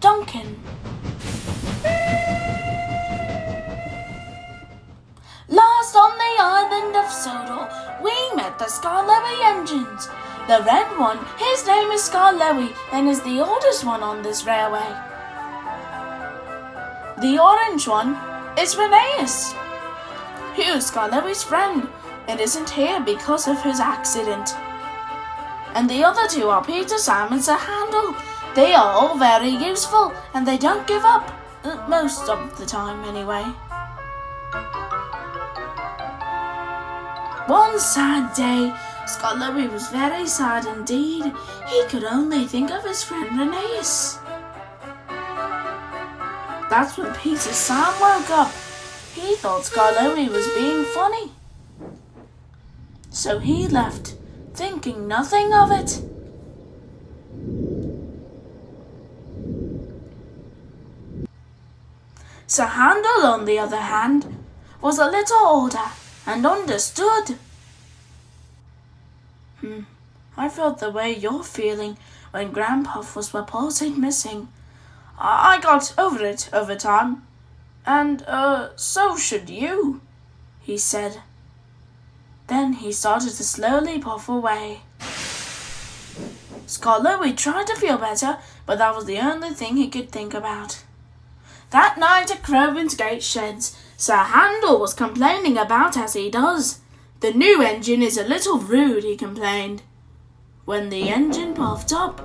Duncan. Last on the island of Sodor, we met the Skarloey engines. The red one, his name is Skarloey and is the oldest one on this railway. The orange one is Rheneas. He was Skarloey's friend and isn't here because of his accident. And the other two are Peter, Sam and Sir Handel. They are all very useful and they don't give up, most of the time anyway. One sad day, Skarloey was very sad indeed. He could only think of his friend Rheneas. That's when Peter Sam woke up. He thought Skarloey was being funny. So he left, thinking nothing of it. Sir Handel, on the other hand, was a little older and understood. I felt the way you're feeling when Grandpa was reported missing. I got over it over time, and so should you, he said. Then he started to slowly puff away. Skarloey tried to feel better, but that was the only thing he could think about. That night at Crowburn's Gate Sheds, Sir Handel was complaining about as he does. The new engine is a little rude, he complained. When the engine puffed up,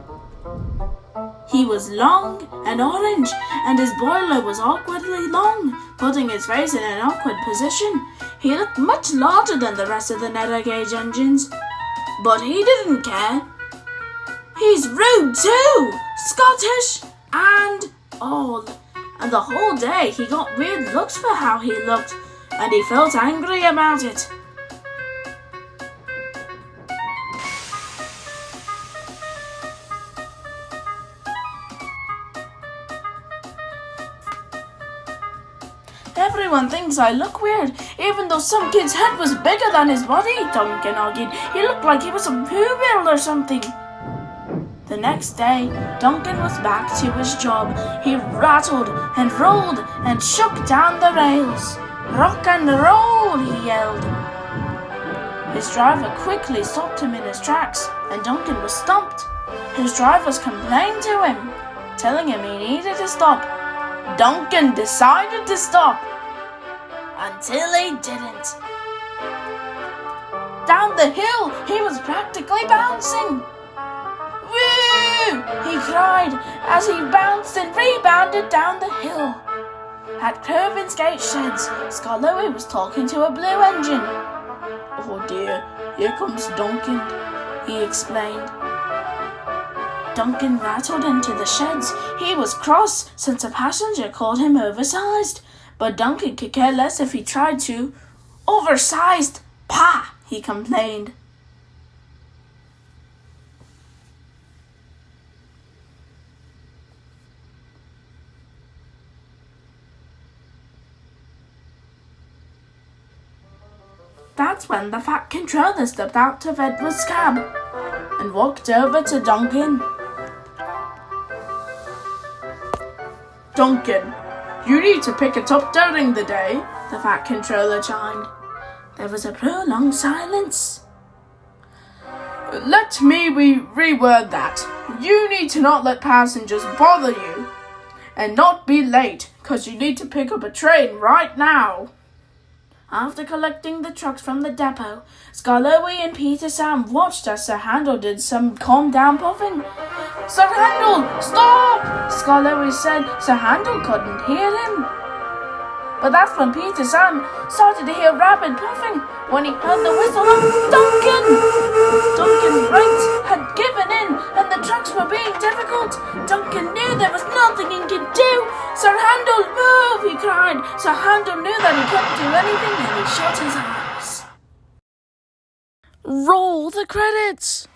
he was long and orange, and his boiler was awkwardly long, putting his face in an awkward position. He looked much larger than the rest of the narrow gauge engines, but he didn't care. He's rude too, Scottish and all. And the whole day he got weird looks for how he looked, and he felt angry about it. Everyone thinks I look weird, even though some kid's head was bigger than his body, Duncan argued. He looked like he was a Pooh-Bear or something. The next day, Duncan was back to his job. He rattled and rolled and shook down the rails. Rock and roll, he yelled. His driver quickly stopped him in his tracks, and Duncan was stumped. His drivers complained to him, telling him he needed to stop. Duncan decided to stop, until he didn't. Down the hill, he was practically bouncing. Woo! He cried as he bounced and rebounded down the hill. At Crowburn's Gate Sheds, Skarloey was talking to a blue engine. Oh dear, here comes Duncan, he explained. Duncan rattled into the sheds. He was cross since a passenger called him oversized, but Duncan could care less if he tried to. Oversized! Pah! He complained. That's when the Fat Controller stepped out of Edward's cab and walked over to Duncan. Duncan, you need to pick it up during the day, the Fat Controller chimed. There was a prolonged silence. Let me reword that. You need to not let passengers bother you, and not be late, because you need to pick up a train right now. After collecting the trucks from the depot, Skarloey and Peter Sam watched as Sir Handel did some calm-down puffing. Sir Handel, stop! Skarloey said. Sir Handel couldn't hear him. But that's when Peter Sam started to hear rapid puffing when he heard the whistle of Duncan. Duncan's brakes had given in and the trucks were being difficult. Duncan knew there was nothing he could do. Sir Handel, move, he cried. Sir Handel knew that he couldn't do anything and he shut his eyes. Roll the credits.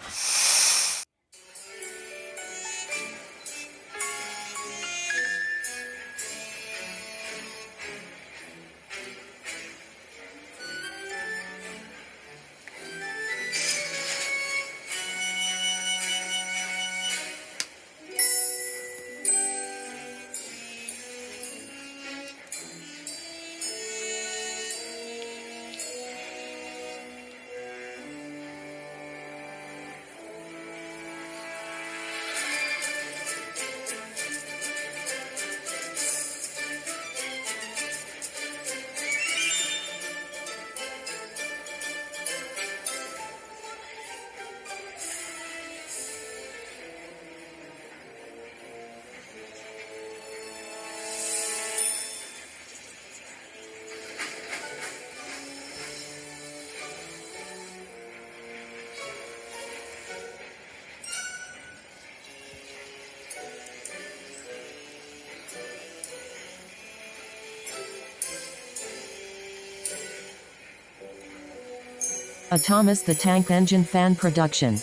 A Thomas the Tank Engine Fan Production.